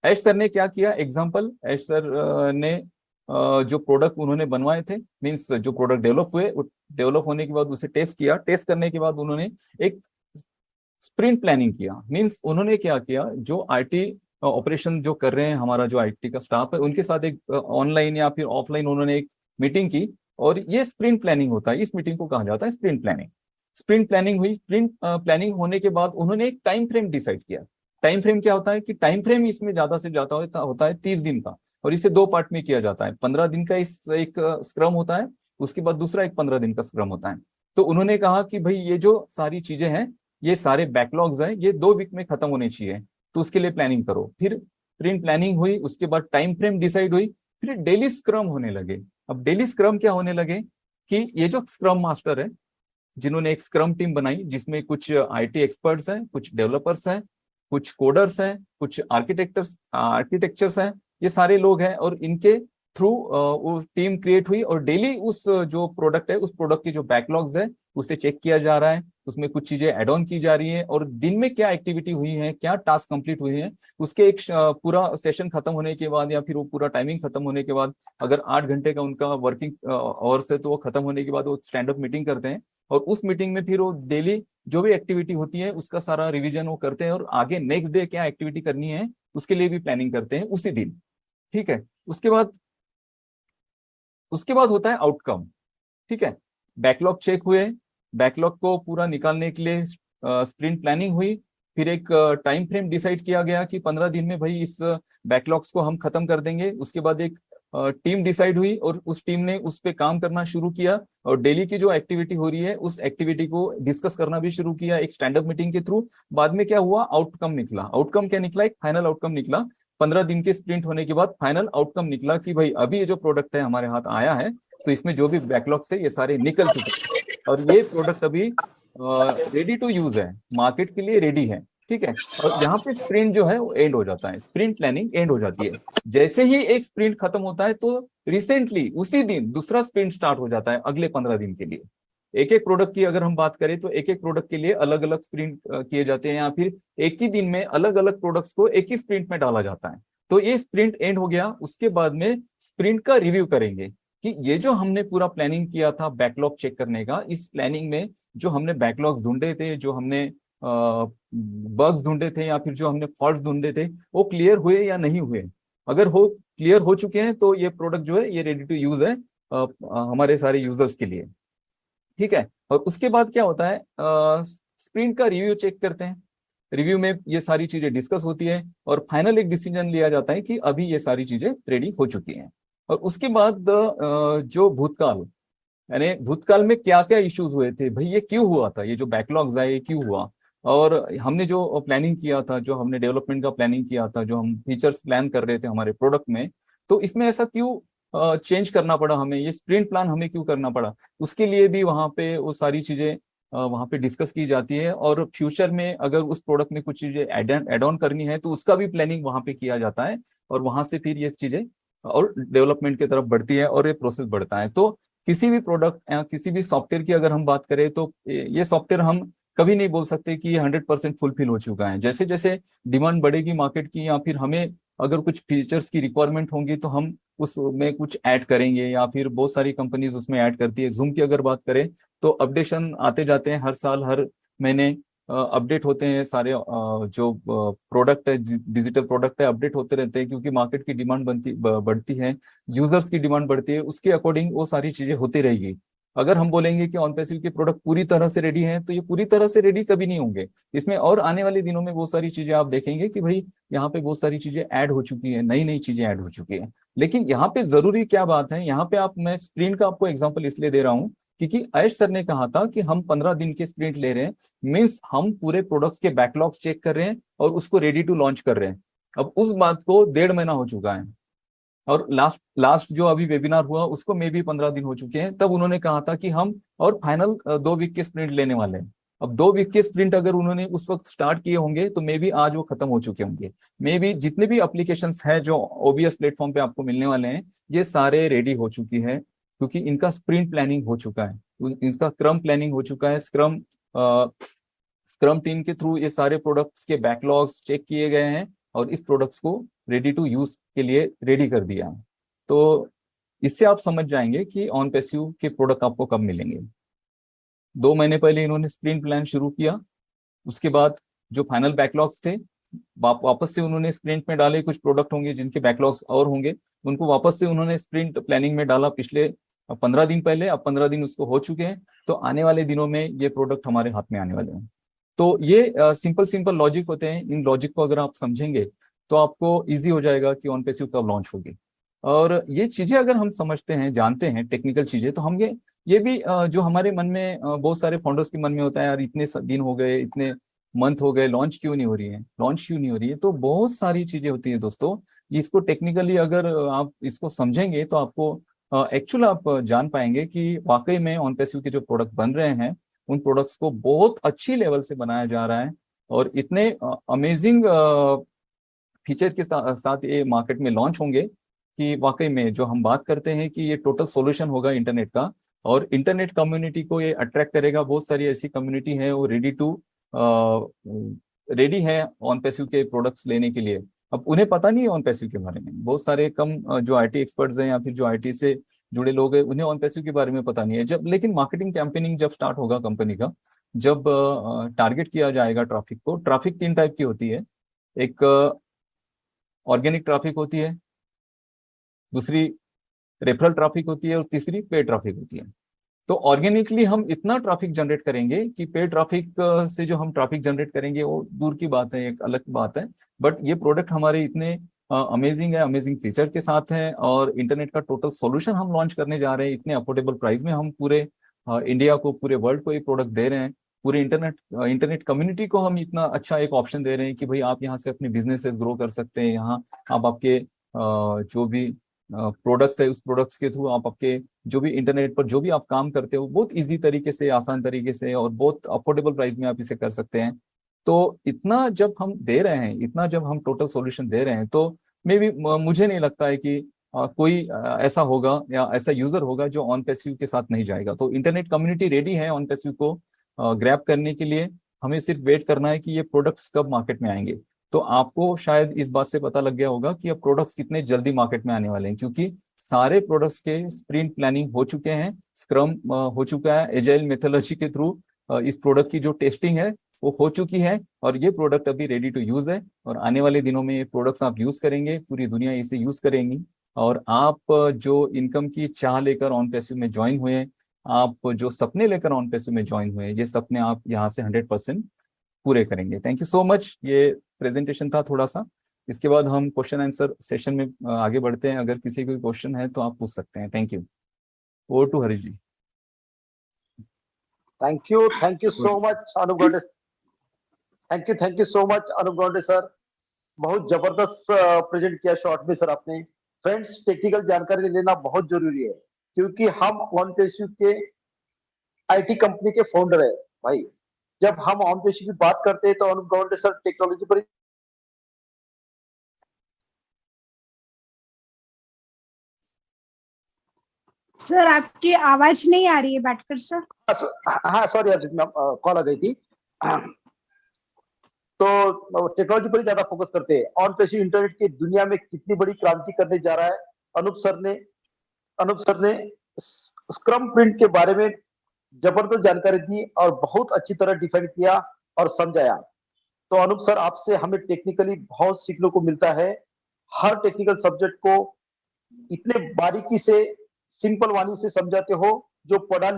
ऐश sir ने क्या किया, एग्जाम्पल, ऐश सर ने जो प्रोडक्ट उन्होंने बनवाए थे, मीन्स जो प्रोडक्ट डेवलप हुए, डेवलप होने के बाद उसे टेस्ट किया, टेस्ट करने के बाद उन्होंने एक स्प्रिंट प्लानिंग किया। मींस उन्होंने क्या किया, जो आईटी ऑपरेशन जो कर रहे हैं, हमारा जो आईटी का स्टाफ है, उनके साथ एक ऑनलाइन या फिर ऑफलाइन उन्होंने एक मीटिंग की, और ये स्प्रिंट प्लानिंग होता है, इस मीटिंग को कहा जाता है स्प्रिंट प्लानिंग। स्प्रिंट प्लानिंग हुई, स्प्रिंट प्लानिंग होने के बाद उन्होंने एक टाइम फ्रेम डिसाइड किया। टाइम फ्रेम क्या होता है कि टाइम फ्रेम इसमें ज्यादा से ज्यादा होता है 30 दिन का, और इसे दो पार्ट में किया जाता है। 15 दिन का इस एक स्क्रम होता है, उसके बाद दूसरा एक 15 दिन का स्क्रम होता है। तो उन्होंने कहा कि भाई ये जो सारी चीजें हैं, ये सारे बैकलॉग्स हैं, ये 2 वीक में खत्म होने चाहिए, तो उसके लिए प्लानिंग करो। फिर स्प्रिंट प्लानिंग हुई, उसके बाद टाइम फ्रेम डिसाइड हुई, फिर डेली स्क्रम होने लगे। अब डेली स्क्रम क्या होने लगे कि ये जो स्क्रम मास्टर है, जिन्होंने एक स्क्रम टीम बनाई, जिसमें कुछ आईटी एक्सपर्ट्स हैं, कुछ डेवलपर्स हैं, कुछ कोडर्स हैं, कुछ आर्किटेक्चर्स हैं, ये सारे लोग हैं, और इनके थ्रू वो टीम क्रिएट हुई, और डेली उस जो प्रोडक्ट है, उस प्रोडक्ट की जो बैकलॉग्स है, उसे चेक किया जा रहा है, उसमें कुछ चीजें एड ऑन की जा रही है, और दिन में क्या एक्टिविटी हुई है, क्या टास्क कंप्लीट हुए हैं, उसके एक पूरा सेशन खत्म होने के बाद, या फिर वो पूरा टाइमिंग खत्म होने के बाद, अगर 8 घंटे का उनका वर्किंग आवर्स है, तो वो खत्म होने के बाद वो स्टैंड अप मीटिंग करते हैं, और उस मीटिंग में फिर वो डेली जो भी एक्टिविटी होती है उसका सारा रिवीजन वो करते हैं, और आगे नेक्स्ट डे क्या एक्टिविटी करनी है उसके लिए भी प्लानिंग करते हैं उसी दिन। ठीक है। उसके बाद होता है आउटकम। ठीक है। बैकलॉग चेक हुए, बैकलॉग को पूरा निकालने के लिए स्प्रिंट प्लानिंग हुई, फिर एक टाइम फ्रेम डिसाइड किया गया कि 15 दिन में भाई इस बैकलॉग्स को हम खत्म कर देंगे। उसके बाद एक टीम डिसाइड हुई, और उस टीम ने उस पे काम करना शुरू किया, और डेली की जो एक्टिविटी हो रही है उस एक्टिविटी को डिस्कस करना भी शुरू किया एक स्टैंड अप मीटिंग के थ्रू। बाद में क्या हुआ, आउटकम निकला। आउटकम क्या निकला, एक फाइनल आउटकम निकला। 15 दिन के स्प्रिंट होने के बाद फाइनल आउटकम निकला कि भाई अभी ये जो प्रोडक्ट है हमारे हाथ आया है, तो इसमें जो भी बैकलॉग्स थे ये सारे निकल चुके हैं, और ये प्रोडक्ट अभी रेडी टू यूज है, मार्केट के लिए रेडी है। ठीक है। और यहाँ पे स्प्रिंट जो है वो एंड हो जाता है, स्प्रिंट प्लानिंग एंड हो जाती है। जैसे ही एक स्प्रिंट खत्म होता है, तो रिसेंटली उसी दिन दूसरा स्प्रिंट स्टार्ट हो जाता है अगले 15 दिन के लिए। एक एक प्रोडक्ट की अगर हम बात करें, तो एक एक प्रोडक्ट के लिए अलग अलग स्प्रिंट किए जाते हैं, या फिर एक ही दिन में अलग अलग प्रोडक्ट्स को एक ही स्प्रिंट में डाला जाता है। तो ये स्प्रिंट एंड हो गया, उसके बाद में स्प्रिंट का रिव्यू करेंगे कि ये जो हमने पूरा प्लानिंग किया था बैकलॉग चेक करने का, इस प्लानिंग में जो हमने बैकलॉग्स ढूंढे थे, जो हमने बग्स ढूंढे थे, या फिर जो हमने फॉल्ट्स ढूंढे थे, वो क्लियर हुए या नहीं हुए। अगर हो क्लियर हो चुके हैं, तो ये प्रोडक्ट जो है ये रेडी टू यूज है हमारे सारे यूजर्स के लिए। ठीक है। और उसके बाद क्या होता है, स्प्रिंट का रिव्यू चेक करते हैं। रिव्यू में ये सारी चीजें डिस्कस होती है, और फाइनल एक डिसीजन लिया जाता है कि अभी ये सारी चीजें रेडी हो चुकी हैं। और उसके बाद जो भूतकाल, यानी भूतकाल में क्या क्या इश्यूज हुए थे, भाई ये क्यों हुआ था, ये जो बैकलॉग्स आए ये क्यों हुआ, और हमने जो प्लानिंग किया था, जो हमने डेवलपमेंट का प्लानिंग किया था, जो हम फीचर्स प्लान कर रहे थे हमारे प्रोडक्ट में, तो इसमें ऐसा क्यों चेंज करना पड़ा हमें, ये स्प्रिंट प्लान हमें क्यों करना पड़ा। उसके लिए भी वहाँ पे वो सारी चीजें वहाँ पे डिस्कस की जाती है, और फ्यूचर में अगर उस प्रोडक्ट में कुछ चीजें एड ऑन करनी है, तो उसका भी प्लानिंग वहाँ पे किया जाता है, और वहां से फिर ये चीजें और डेवलपमेंट की तरफ बढ़ती है, और ये प्रोसेस बढ़ता है। तो किसी भी प्रोडक्ट या किसी भी सॉफ्टवेयर की अगर हम बात करें, तो ये सॉफ्टवेयर हम कभी नहीं बोल सकते कि ये 100% फुलफिल हो चुका है। जैसे जैसे डिमांड बढ़ेगी मार्केट की, या फिर हमें अगर कुछ फीचर्स की रिक्वायरमेंट होंगी, तो हम उसमें कुछ ऐड करेंगे, या फिर बहुत सारी कंपनीज उसमें ऐड करती है। जूम की अगर बात करें, तो अपडेशन आते जाते हैं हर साल, हर महीने अपडेट होते हैं सारे जो प्रोडक्ट है, डिजिटल प्रोडक्ट है, अपडेट होते रहते हैं, क्योंकि मार्केट की डिमांड बढ़ती है, यूजर्स की डिमांड बढ़ती है, उसके अकॉर्डिंग वो सारी चीजें होती रहेगी। अगर हम बोलेंगे कि ऑन पैसिव के प्रोडक्ट पूरी तरह से रेडी हैं, तो ये पूरी तरह से रेडी कभी नहीं होंगे। इसमें और आने वाले दिनों में बहुत सारी चीजें आप देखेंगे कि भाई यहाँ पे बहुत सारी चीजें ऐड हो चुकी है, नई नई चीजें ऐड हो चुकी है। लेकिन यहाँ पे जरूरी क्या बात है, यहाँ पे मैं स्प्रिंट का आपको एग्जांपल इसलिए दे रहा हूँ, क्योंकि आयश सर ने कहा था कि हम 15 दिन के स्प्रिंट ले रहे हैं, मीन्स हम पूरे प्रोडक्ट्स के बैकलॉग्स चेक कर रहे हैं, और उसको रेडी टू लॉन्च कर रहे हैं। अब उस बात को 1.5 महीना हो चुका है, और लास्ट लास्ट जो अभी वेबिनार हुआ उसको में भी 15 दिन हो चुके हैं। तब उन्होंने कहा था कि हम और फाइनल 2 वीक के स्प्रिंट लेने वाले हैं। अब 2 वीक के स्प्रिंट अगर उन्होंने उस वक्त स्टार्ट किए होंगे, तो मे बी आज वो खत्म हो चुके होंगे। मे बी जितने भी एप्लीकेशंस हैं जो ओबीएस प्लेटफॉर्म पे आपको मिलने वाले हैं, ये सारे रेडी हो चुकी है, क्योंकि इनका स्प्रिंट प्लानिंग हो चुका है, इनका स्क्रम प्लानिंग हो चुका है। स्क्रम टीम के थ्रू ये सारे प्रोडक्ट्स के बैकलॉग्स चेक किए गए हैं, और इस प्रोडक्ट्स को रेडी टू यूज के लिए रेडी कर दिया है। तो इससे आप समझ जाएंगे कि ऑन पैसिव के प्रोडक्ट आपको कब मिलेंगे। 2 महीने पहले इन्होंने स्प्रिंट प्लान शुरू किया, उसके बाद जो फाइनल बैकलॉग्स थे वापस से उन्होंने स्प्रिंट में डाले। कुछ प्रोडक्ट होंगे जिनके बैकलॉग्स और होंगे, उनको वापस से उन्होंने स्प्रिंट प्लानिंग में डाला पिछले 15 दिन पहले। अब 15 दिन उसको हो चुके हैं, तो आने वाले दिनों में ये प्रोडक्ट हमारे हाथ में आने वाले हैं। तो ये सिंपल लॉजिक होते हैं। इन लॉजिक को अगर आप समझेंगे तो आपको ईजी हो जाएगा कि ऑन पैसिव कब लॉन्च होगी। और ये चीजें अगर हम समझते हैं, जानते हैं टेक्निकल चीजें, तो हम ये भी जो हमारे मन में बहुत सारे फाउंडर्स के मन में होता है, यार इतने दिन हो गए, इतने मंथ हो गए, लॉन्च क्यों नहीं हो रही है, लॉन्च क्यों नहीं हो रही है। तो बहुत सारी चीजें होती है दोस्तों। इसको टेक्निकली अगर आप इसको समझेंगे तो आपको एक्चुअल आप जान पाएंगे कि वाकई में ऑन पैसिव के जो प्रोडक्ट बन रहे हैं उन प्रोडक्ट्स को बहुत अच्छी लेवल से बनाया जा रहा है और इतने अमेजिंग फीचर के साथ ये मार्केट में लॉन्च होंगे कि वाकई में जो हम बात करते हैं कि ये टोटल सॉल्यूशन होगा इंटरनेट का, और इंटरनेट कम्युनिटी को ये अट्रैक्ट करेगा। बहुत सारी ऐसी कम्युनिटी है वो रेडी है ऑन पैसिव के प्रोडक्ट्स लेने के लिए। अब उन्हें पता नहीं है ऑन पैसिव के बारे में, बहुत सारे कम जो आईटी एक्सपर्ट्स हैं या फिर जो आईटी से जुड़े लोग हैं उन्हें ऑन पैसिव के बारे में पता नहीं है। जब लेकिन मार्केटिंग कैंपेनिंग जब स्टार्ट होगा कंपनी का, जब टारगेट किया जाएगा ट्रैफिक को, ट्रैफिक 3 टाइप की होती है। एक ऑर्गेनिक ट्रैफिक होती है, दूसरी रेफरल ट्रैफिक होती है और तीसरी पेड ट्रैफिक होती है। तो ऑर्गेनिकली हम इतना ट्रैफिक जनरेट करेंगे कि पेड ट्रैफिक से जो हम ट्रैफिक जनरेट करेंगे वो दूर की बात है, एक अलग बात है। बट ये प्रोडक्ट हमारे इतने अमेजिंग है, अमेजिंग फीचर के साथ है, और इंटरनेट का टोटल सॉल्यूशन हम लॉन्च करने जा रहे हैं इतने अफोर्डेबल प्राइस में। हम पूरे इंडिया को, पूरे वर्ल्ड को ये प्रोडक्ट दे रहे हैं। पूरे इंटरनेट कम्युनिटी को हम इतना अच्छा एक ऑप्शन दे रहे हैं कि भाई आप यहाँ से अपने बिजनेस ग्रो कर सकते हैं। यहाँ आप आपके जो भी प्रोडक्ट्स है उस प्रोडक्ट्स के थ्रू आप आपके जो भी इंटरनेट पर जो भी आप काम करते हो बहुत इजी तरीके से, आसान तरीके से और बहुत अफोर्डेबल प्राइस में आप इसे कर सकते हैं। तो इतना जब हम दे रहे हैं, इतना जब हम टोटल सॉल्यूशन दे रहे हैं, तो मुझे नहीं लगता है कि कोई ऐसा होगा या ऐसा यूजर होगा जो ऑन पैसिव के साथ नहीं जाएगा। तो इंटरनेट कम्युनिटी रेडी है ऑन पैसिव को ग्रैब करने के लिए। हमें सिर्फ वेट करना है कि ये प्रोडक्ट्स कब मार्केट में आएंगे। तो आपको शायद इस बात से पता लग गया होगा कि अब प्रोडक्ट्स कितने जल्दी मार्केट में आने वाले हैं, क्योंकि सारे प्रोडक्ट्स के स्प्रिंट प्लानिंग हो चुके हैं, स्क्रम हो चुका है, एजाइल मेथोडोलॉजी के थ्रू इस प्रोडक्ट की जो टेस्टिंग है वो हो चुकी है, और ये प्रोडक्ट अभी रेडी टू यूज है। और आने वाले दिनों में ये प्रोडक्ट्स आप यूज करेंगे, पूरी दुनिया इसे यूज करेंगी, और आप जो इनकम की चाह लेकर ऑन पैसिव में ज्वाइन हुए, आप जो सपने लेकर ऑन पैसिव में ज्वाइन हुए, ये सपने आप यहाँ से 100% पूरे करेंगे। Thank you so much. ये प्रेजेंटेशन था थोड़ा सा, इसके बाद हम क्वेश्चन आंसर सेशन में आगे बढ़ते हैं। अगर किसी को क्वेश्चन है तो आप पूछ सकते हैं। Thank you. Over to Harish ji. Thank you so much Anup Gonde. Thank you so much Anup Gonde sir. बहुत जबरदस्त प्रेजेंट किया शॉर्ट में सर आपने। फ्रेंड्स, टेक्निकल जानकारी लेना बहुत जरूरी है, क्योंकि हम ऑन पैसिव के आईटी कंपनी के फाउंडर है भाई। जब हम ऑन पैसिव की बात करते हैं तो अनूप गोंडे सर टेक्नोलॉजी पर सर आपकी आवाज नहीं आ रही है बैठकर सर। हाँ सॉरी कॉल आ गई थी। तो टेक्नोलॉजी पर ज्यादा फोकस करते हैं। ऑन पैसिव इंटरनेट की दुनिया में कितनी बड़ी क्रांति करने जा रहा है। अनूप सर ने स्क्रम प्रिंट के बारे में जबरदस्त जानकारी दी और बहुत अच्छी तरह डिफाइन किया और समझाया। तो अनूप सर, आपसे हमें टेक्निकली बहुत सीखने को मिलता है। हर टेक्निकल सब्जेक्ट को इतने बारीकी से, सिंपल वाणी से समझाते हो, जो पढ़ा